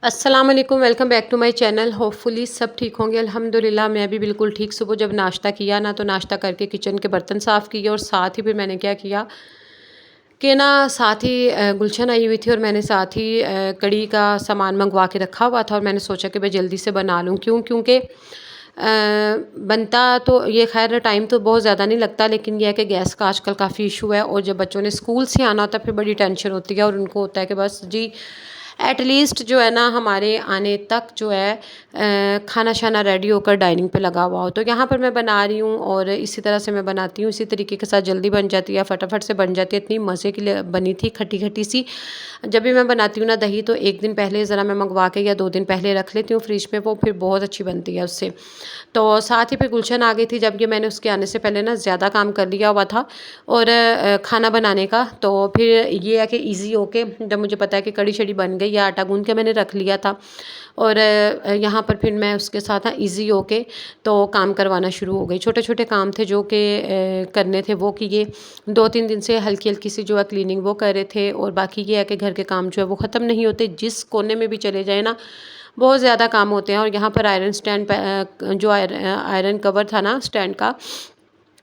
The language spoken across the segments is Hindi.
अस्सलाम वालेकुम, welcome back to my channel. Hopefully सब ठीक होंगे। अल्हम्दुलिल्लाह मैं भी बिल्कुल ठीक। सुबह जब नाश्ता किया ना, तो नाश्ता करके किचन के बर्तन साफ़ किए और साथ ही फिर मैंने क्या किया कि ना, साथ ही गुलशन आई हुई थी और मैंने साथ ही कढ़ी का सामान मंगवा के रखा हुआ था और मैंने सोचा कि मैं जल्दी से बना लूँ। क्योंकि बनता तो ये खैर टाइम तो बहुत ज़्यादा नहीं लगता, लेकिन यह है कि गैस का आजकल काफ़ी इशू है और जब बच्चों ने स्कूल से आना होता है फिर बड़ी टेंशन होती है और उनको होता है कि बस जी एटलीस्ट जो है ना हमारे आने तक जो है खाना शाना रेडी होकर डाइनिंग पे लगा हुआ हो। तो यहाँ पर मैं बना रही हूँ और इसी तरह से मैं बनाती हूँ, इसी तरीके के साथ जल्दी बन जाती है, फटाफट से बन जाती है। इतनी मज़े के लिए बनी थी, खट्टी खट्टी सी। जब भी मैं बनाती हूँ ना दही, तो एक दिन पहले ज़रा मैं मंगवा के या 2 दिन पहले रख लेती हूँ फ्रिज में, वो फिर बहुत अच्छी बनती है उससे। तो साथ ही फिर गुलशन आ गई थी, जब कि मैंने उसके आने से पहले ना ज़्यादा काम कर लिया हुआ था और खाना बनाने का। तो फिर ये है कि ईज़ी होके जब मुझे पता है कि कड़ी शड़ी बन गई, या आटा गूँध के मैंने रख लिया था और यहाँ पर फिर मैं उसके साथ ना ईज़ी होके तो काम करवाना शुरू हो गई। छोटे-छोटे काम थे जो कि करने थे वो किए। 2-3 दिन से हल्की-हल्की सी जो है क्लीनिंग वो कर रहे थे और बाकी ये है कि घर के काम जो है वो ख़त्म नहीं होते। जिस कोने में भी चले जाएँ ना, बहुत ज़्यादा काम होते हैं। और यहाँ पर आयरन स्टैंड पे जो आयरन कवर था ना स्टैंड का,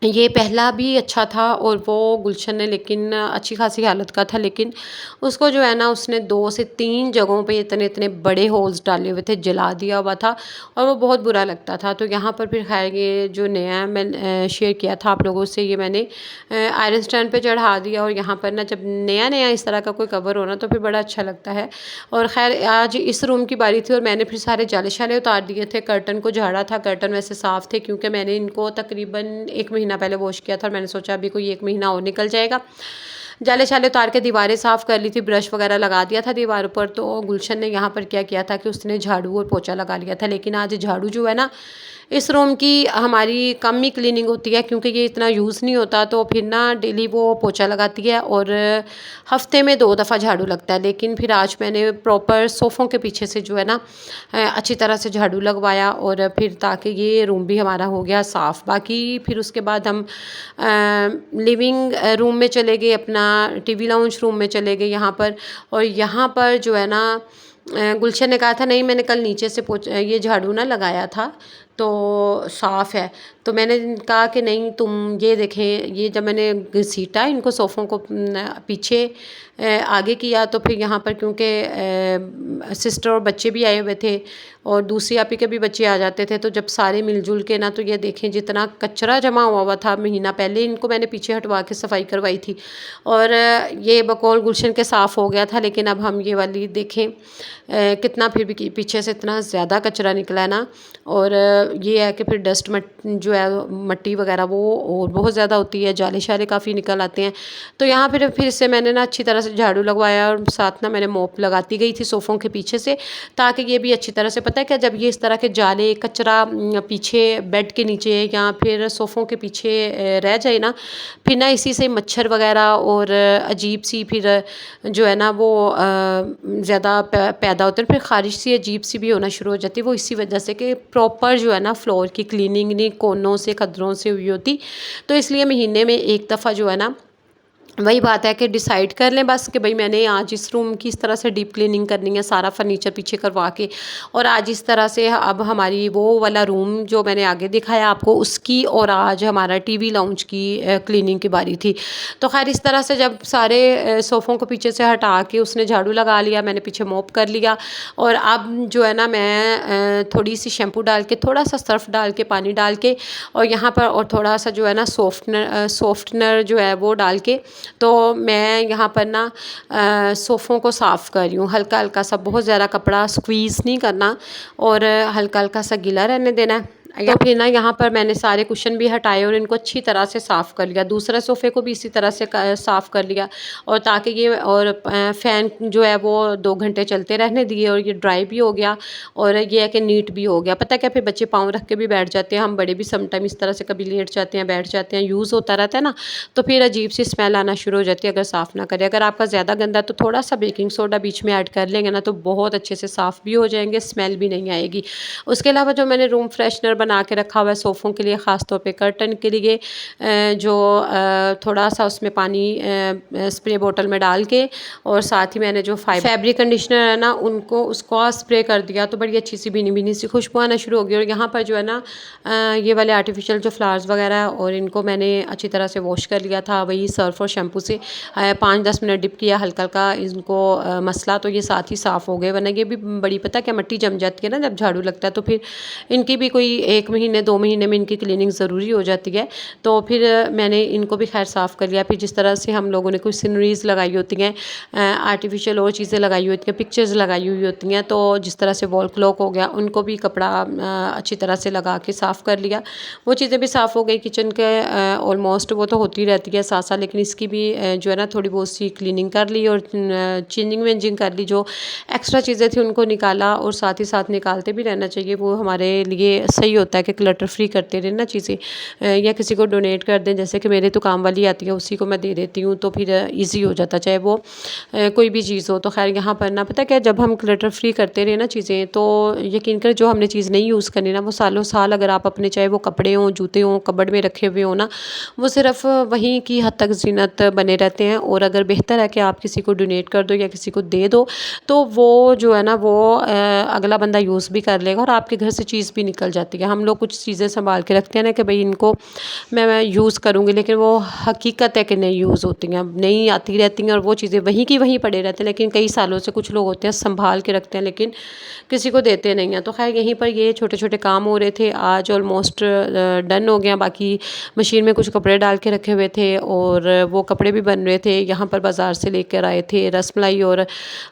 ये पहला भी अच्छा था और वो गुलशन ने लेकिन अच्छी खासी हालत का था, लेकिन उसको जो है ना उसने 2 से 3 जगहों पे इतने इतने बड़े होल्स डाले हुए थे, जला दिया हुआ था और वो बहुत बुरा लगता था। तो यहाँ पर फिर खैर ये जो नया है मैं शेयर किया था आप लोगों से, ये मैंने आयरन स्टैंड पे चढ़ा दिया। और यहाँ पर ना जब नया नया इस तरह का कोई कवर हो ना तो फिर बड़ा अच्छा लगता है। और खैर आज इस रूम की बारी थी और मैंने फिर सारे जाले शाले उतार दिए थे, कर्टन को झाड़ा था। कर्टन वैसे साफ़ थे क्योंकि मैंने इनको तकरीबन 1 महीना पहले वॉश किया था और मैंने सोचा अभी कोई 1 महीना और निकल जाएगा। जाले शाले उतार के दीवारें साफ़ कर ली थी, ब्रश वगैरह लगा दिया था दीवारों पर। तो गुलशन ने यहाँ पर क्या किया था कि उसने झाड़ू और पोछा लगा लिया था, लेकिन आज झाड़ू जो है ना इस रूम की हमारी कम ही क्लीनिंग होती है क्योंकि ये इतना यूज़ नहीं होता। तो फिर ना डेली वो पोछा लगाती है और हफ्ते में 2 दफ़ा झाड़ू लगता है। लेकिन फिर आज मैंने प्रॉपर सोफ़ों के पीछे से जो है ना अच्छी तरह से झाड़ू लगवाया और फिर ताकि ये रूम भी हमारा हो गया साफ़। बाकी फिर उसके बाद हम लिविंग रूम में चले गए, अपना टीवी लाउंज रूम में चले गए यहाँ पर। और यहाँ पर जो है ना गुलशन ने कहा था नहीं मैंने कल नीचे से ये झाड़ू ना लगाया था तो साफ़ है। तो मैंने कहा कि नहीं तुम ये देखें, ये जब मैंने घसीटा इनको सोफ़ों को पीछे आगे किया, तो फिर यहाँ पर क्योंकि सिस्टर और बच्चे भी आए हुए थे और दूसरी आपी के भी बच्चे आ जाते थे, तो जब सारे मिलजुल के ना, तो ये देखें जितना कचरा जमा हुआ हुआ था महीना पहले, इनको मैंने पीछे हटवा के सफाई करवाई थी और ये बकौल गुलशन के साफ़ हो गया था। लेकिन अब हम ये वाली देखें कितना फिर भी पीछे से इतना ज़्यादा कचरा निकला है ना। और ये है कि फिर डस्ट जो है मट्टी वगैरह वो और बहुत ज़्यादा होती है, जाले शाले काफ़ी निकल आते हैं। तो यहाँ फिर से मैंने ना अच्छी तरह से झाड़ू लगवाया और साथ ना मैंने मोप लगाती गई थी सोफ़ों के पीछे से, ताकि ये भी अच्छी तरह से, पता है क्या, जब ये इस तरह के जाले कचरा पीछे बेड के नीचे या फिर सोफ़ों के पीछे रह जाए ना, फिर ना इसी से मच्छर वगैरह और अजीब सी फिर जो है ना वो ज़्यादा पैदा होते हैं, फिर ख़ारिश सी अजीब सी भी होना शुरू हो जाती है। वो इसी वजह से कि प्रॉपर जो है ना फ्लोर की क्लीनिंग नहीं कोनों से खदरों से हुई होती। तो इसलिए महीने में एक दफ़ा जो है ना, वही बात है कि डिसाइड कर लें बस कि भाई मैंने आज इस रूम की इस तरह से डीप क्लीनिंग करनी है, सारा फर्नीचर पीछे करवा के। और आज इस तरह से अब हमारी वो वाला रूम जो मैंने आगे दिखाया आपको उसकी, और आज हमारा टीवी लाउंज की क्लीनिंग की बारी थी। तो खैर इस तरह से जब सारे सोफ़ों को पीछे से हटा के उसने झाड़ू लगा लिया, मैंने पीछे मोप कर लिया। और अब जो है ना मैं थोड़ी सी शैम्पू डाल के, थोड़ा सा सर्फ़ डाल के, पानी डाल के, और यहाँ पर और थोड़ा सा जो है ना सॉफ्टनर जो है वो डाल के, तो मैं यहाँ पर ना सोफ़ों को साफ़ कर रही हूँ। हल्का हल्का सा, बहुत ज़्यादा कपड़ा स्क्वीज़ नहीं करना और हल्का हल्का सा गीला रहने देना है। तो फिर ना यहाँ पर मैंने सारे कुशन भी हटाए और इनको अच्छी तरह से साफ़ कर लिया। दूसरा सोफ़े को भी इसी तरह से साफ़ कर लिया, और ताकि ये और फ़ैन जो है वो 2 घंटे चलते रहने दिए और ये ड्राई भी हो गया और ये है कि नीट भी हो गया। पता है क्या, फिर बच्चे पाँव रख के भी बैठ जाते हैं, हम बड़े भी समटाइम इस तरह से कभी लेट जाते हैं, बैठ जाते हैं, यूज़ होता रहता है ना, तो फिर अजीब सी स्मेल आना शुरू हो जाती है अगर साफ़ ना करें। अगर आपका ज़्यादा गंदा तो थोड़ा सा बेकिंग सोडा बीच में ऐड कर लेंगे ना, तो बहुत अच्छे से साफ़ भी हो जाएंगे, स्मेल भी नहीं आएगी। उसके अलावा जो मैंने रूम फ्रेशनर बना के रखा हुआ है सोफ़ों के लिए, ख़ास तौर पे कर्टन के लिए, जो थोड़ा सा उसमें पानी स्प्रे बोतल में डाल के, और साथ ही मैंने जो फैब्रिक कंडीशनर है ना उसको स्प्रे कर दिया, तो बड़ी अच्छी सी भीनी भीनी सी खुशबू आना शुरू हो गई। और यहाँ पर जो है ना ये वाले आर्टिफिशियल जो फ्लावर्स वगैरह है, और इनको मैंने अच्छी तरह से वॉश कर लिया था, वही सर्फ और शैम्पू से 5-10 मिनट डिप किया हल्का हल्का इनको मसला, तो ये साथ ही साफ़ हो गए। वरना ये भी बड़ी पता क्या मट्टी जम जाती है ना जब झाड़ू लगता है, तो फिर इनकी भी कोई 1 महीने 2 महीने में इनकी क्लीनिंग ज़रूरी हो जाती है। तो फिर मैंने इनको भी खैर साफ़ कर लिया। फिर जिस तरह से हम लोगों ने कुछ सीनरीज़ लगाई होती हैं, आर्टिफिशियल और चीज़ें लगाई होती हैं, पिक्चर्स लगाई हुई होती हैं, तो जिस तरह से वॉल क्लॉक हो गया, उनको भी कपड़ा अच्छी तरह से लगा के साफ़ कर लिया। वो चीज़ें भी साफ़ हो गई किचन के ऑलमोस्ट, वो तो होती रहती है साथ साथ, लेकिन इसकी भी जो है ना थोड़ी बहुत सी क्लीनिंग कर ली और चेंजिंग वेंजिंग कर ली। जो एक्स्ट्रा चीज़ें थी उनको निकाला, और साथ ही साथ निकालते भी रहना चाहिए, वो हमारे लिए सही होता है कि क्लटर फ्री करते रहें ना चीज़ें, या किसी को डोनेट कर दें, जैसे कि मेरे तो काम वाली आती है उसी को मैं दे देती हूँ, तो फिर ईजी हो जाता, चाहे वो कोई भी चीज़ हो। तो खैर यहाँ पर ना पता क्या, जब हम क्लटर फ्री करते रहे ना चीज़ें, तो यकीन कर जो हमने चीज़ नहीं यूज़ करनी ना, वो सालों साल अगर आप अपने चाहे वो कपड़े हों, जूते हों, कबर्ड में रखे हुए हों ना, वो सिर्फ वहीं की हद तक ज़ीनत बने रहते हैं। और अगर बेहतर है कि आप किसी को डोनेट कर दो या किसी को दे दो, तो वो जो है ना वो अगला बंदा यूज़ भी कर लेगा और आपके घर से चीज़ भी निकल जाती है। हम लोग कुछ चीज़ें संभाल के रखते हैं ना कि भाई इनको मैं यूज़ करूँगी, लेकिन वो हकीकत है कि नहीं यूज़ होती हैं, नहीं आती रहती हैं, और वो चीज़ें वहीं की वहीं पड़े रहते हैं। लेकिन कई सालों से कुछ लोग होते हैं संभाल के रखते हैं, लेकिन किसी को देते नहीं हैं। तो खैर यहीं पर ये छोटे छोटे काम हो रहे थे, आज ऑलमोस्ट डन हो गया। बाकी मशीन में कुछ कपड़े डाल के रखे हुए थे, और वो कपड़े भी बन रहे थे। यहाँ पर बाज़ार से लेकर आए थे रसमलाई, और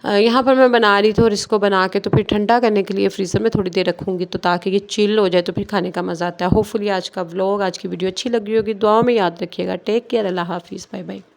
यहाँ पर मैं बना रही थी, और इसको बना के तो फिर ठंडा करने के लिए फ्रीज़र में थोड़ी देर रखूँगी, तो ताकि ये चिल हो जाए, तो फिर खाने का मज़ा आता है। होपफुली आज का व्लॉग, आज की वीडियो अच्छी लगी होगी। दुआओं में याद रखिएगा। टेक केयर, अल्लाह हाफिज़, बाय बाय।